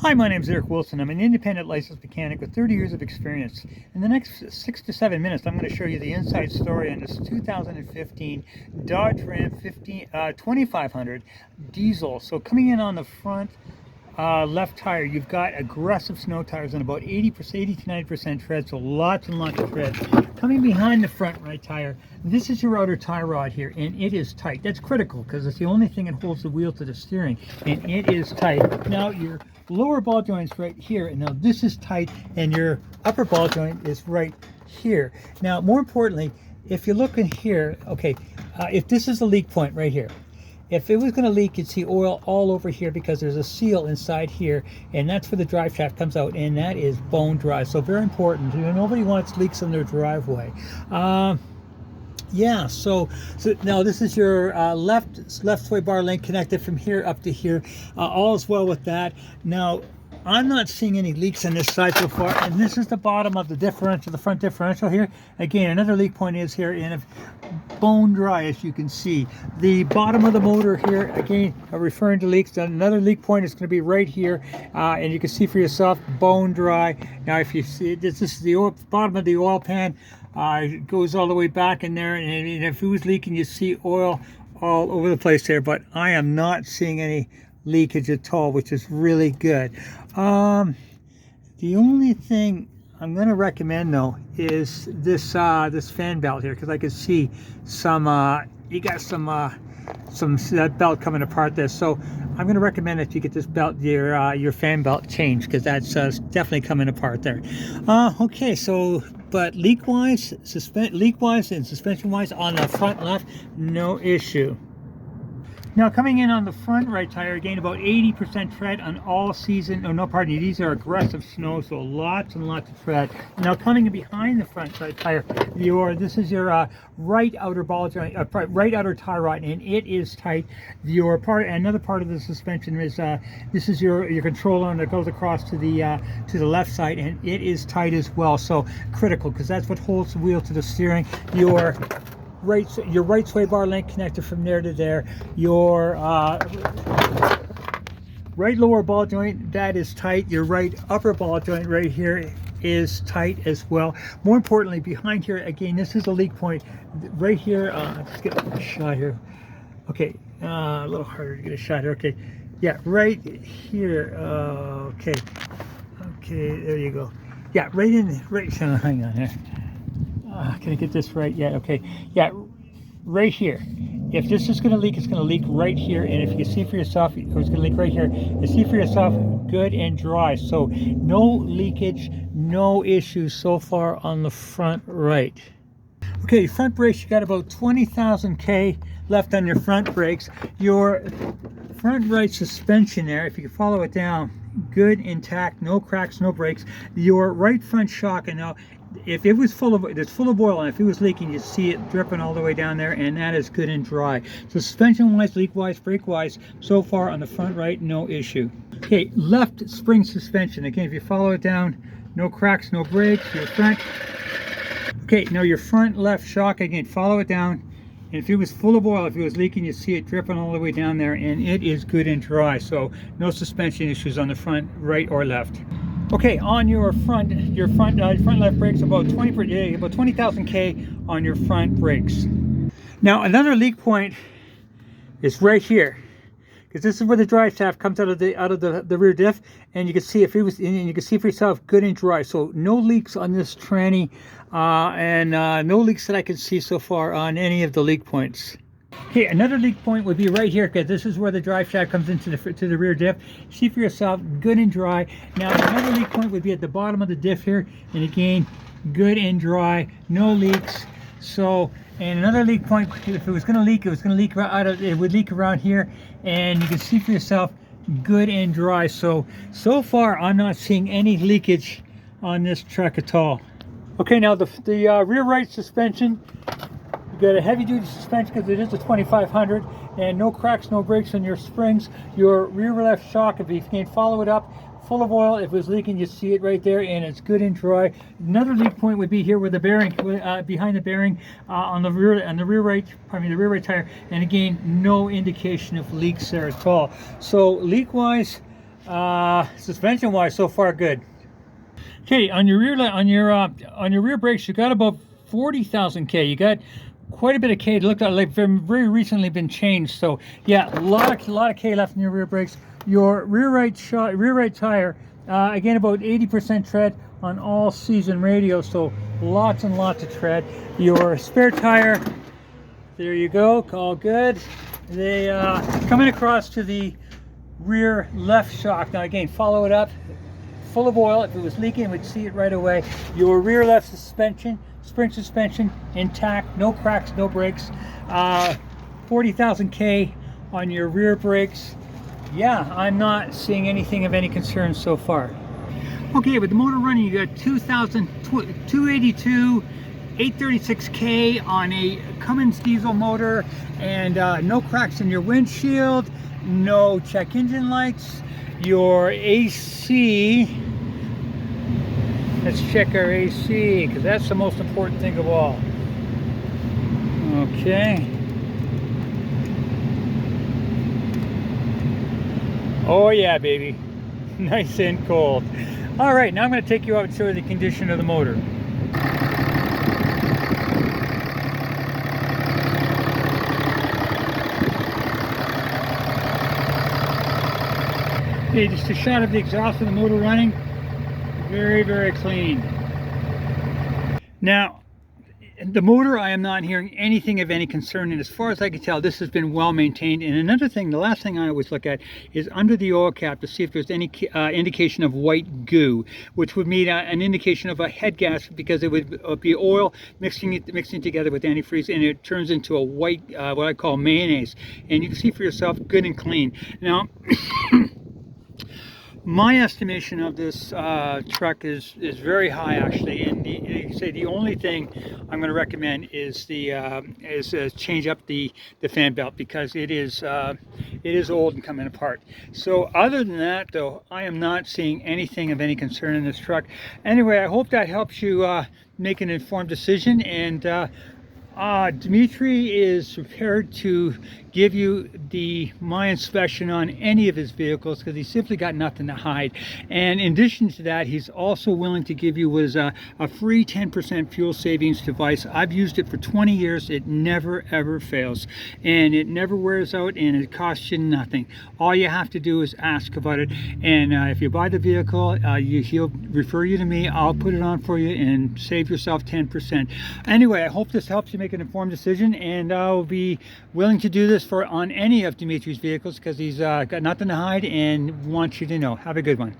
Hi, my name is Eric Wilson. I'm an independent licensed mechanic with 30 years of experience. In the next 6 to 7 minutes, I'm going to show you the inside story on this 2015 Dodge Ram 2500 diesel. So coming in on the front left tire, you've got aggressive snow tires on about 80%, 80 to 90% tread, so lots and lots of tread. Coming behind the front right tire, this is your outer tie rod here, and it is tight. That's critical because it's the only thing that holds the wheel to the steering, and it is tight. Now your lower ball joint's right here, and now this is tight, and your upper ball joint is right here. Now, more importantly, if you look in here, okay, if this is the leak point right here, if it was going to leak, you'd see oil all over here because there's a seal inside here, and that's where the drive shaft comes out, and that is bone dry. So very important. You know, nobody wants leaks in their driveway. Yeah, so now this is your left sway bar link connected from here up to here. All is well with that. Now, I'm not seeing any leaks on this side so far, and this is the bottom of the differential, the front differential here. Again, another leak point is here, and bone dry, as you can see. The bottom of the motor here, again, referring to leaks, another leak point is going to be right here, and you can see for yourself, bone dry. Now, if you see, this is the bottom of the oil pan. It goes all the way back in there, and if it was leaking, you see oil all over the place there, but I am not seeing any leakage at all, which is really good. The only thing I'm going to recommend though is this this fan belt here, because I can see some you got some that belt coming apart there. So I'm going to recommend that you get this belt, your fan belt changed, because that's definitely coming apart there. Okay, so but leak wise and suspension wise on the front left, no issue. Now coming in on the front right tire, again about 80% tread on all season. Oh no, pardon me, these are aggressive snow, so lots and lots of tread. Now coming in behind the front right tire, this is your right outer ball joint, right outer tie rod, and it is tight. Another part of the suspension is this is your control arm that goes across to the left side, and it is tight as well. So critical, because that's what holds the wheel to the steering. Your right sway bar link connected from there to there. Your right lower ball joint, that is tight. Your right upper ball joint right here is tight as well. More importantly, behind here, again, this is a leak point right here. Let's get a shot here. Okay, a little harder to get a shot here. Okay, yeah, right here. Okay, there you go. Yeah, hang on here. Can I get this right? Yeah, okay. Yeah, right here. If this is going to leak, it's going to leak right here. And if you can see for yourself, it's going to leak right here. You see for yourself, good and dry. So no leakage, no issues so far on the front right. Okay, front brakes, you got about 20,000 K left on your front brakes. Your front right suspension there, if you can follow it down, good, intact, no cracks, no breaks. Your right front shock, and now if it was it's full of oil, and if it was leaking, you see it dripping all the way down there, and that is good and dry. So suspension wise, leak wise, brake wise, so far on the front right, no issue. Okay, left spring suspension, again, if you follow it down, no cracks, no breaks. Your front, okay, now your front left shock, again, follow it down, and if it was full of oil, if it was leaking, you see it dripping all the way down there, and it is good and dry. So no suspension issues on the front right or left. Okay, on your front left brakes, about 20,000 K on your front brakes. Now another leak point is right here, because this is where the drive shaft comes out of the rear diff, and you can see you can see for yourself, good and dry. So no leaks on this tranny, and no leaks that I can see so far on any of the leak points. Okay, another leak point would be right here, because this is where the drive shaft comes into the rear diff. See for yourself, good and dry. Now another leak point would be at the bottom of the diff here, and again, good and dry, no leaks. So, and another leak point, if it was going to leak, it would leak around here, and you can see for yourself, good and dry. So far I'm not seeing any leakage on this truck at all. Okay, now the rear right suspension, you got a heavy duty suspension because it is a 2500, and no cracks, no breaks on your springs. Your rear left shock, if you can follow it up, full of oil. If it was leaking, you see it right there, and it's good and dry. Another leak point would be here where the bearing, behind the bearing, on the rear right tire. And again, no indication of leaks there at all. So leak wise, Suspension wise, so far good. Okay, on your rear brakes, you got about 40,000 K. You got quite a bit of K. It looked like very recently been changed. So yeah, a lot of K left in your rear brakes. Your rear right tire, again about 80% tread on all season radios. So lots and lots of tread. Your spare tire, there you go, all good. They coming across to the rear left shock. Now again, follow it up. Full of oil. If it was leaking, we'd see it right away. Your rear left suspension, spring suspension, intact, no cracks, no breaks. 40,000 K on your rear brakes. Yeah, I'm not seeing anything of any concern so far. Okay, with the motor running, you got 282, 836 K on a Cummins diesel motor, and no cracks in your windshield, no check engine lights. Your AC, let's check our AC, because that's the most important thing of all. Okay. Oh yeah, baby. Nice and cold. All right, now I'm going to take you out and show you the condition of the motor. Okay, just a shot of the exhaust of the motor running. Very clean. Now, the motor, I am not hearing anything of any concern, and as far as I can tell, this has been well maintained. And another thing, the last thing I always look at is under the oil cap to see if there's any indication of white goo, which would mean an indication of a head gas, because it would be oil mixing together with antifreeze, and it turns into a white, what I call mayonnaise. And you can see for yourself, good and clean. Now, my estimation of this truck is very high, actually, and the only thing I'm going to recommend is change up the fan belt, because it is old and coming apart. So other than that, though, I am not seeing anything of any concern in this truck. Anyway, I hope that helps you make an informed decision, and Dimitri is prepared to give you my inspection on any of his vehicles, because he's simply got nothing to hide. And in addition to that, he's also willing to give you a free 10% fuel savings device. I've used it for 20 years. It never ever fails, and it never wears out, and it costs you nothing. All you have to do is ask about it, and if you buy the vehicle, he'll refer you to me. I'll put it on for you and save yourself 10%. Anyway, I hope this helps you make an informed decision, and I'll be willing to do this on any of Dimitri's vehicles, because he's got nothing to hide and wants you to know. Have a good one.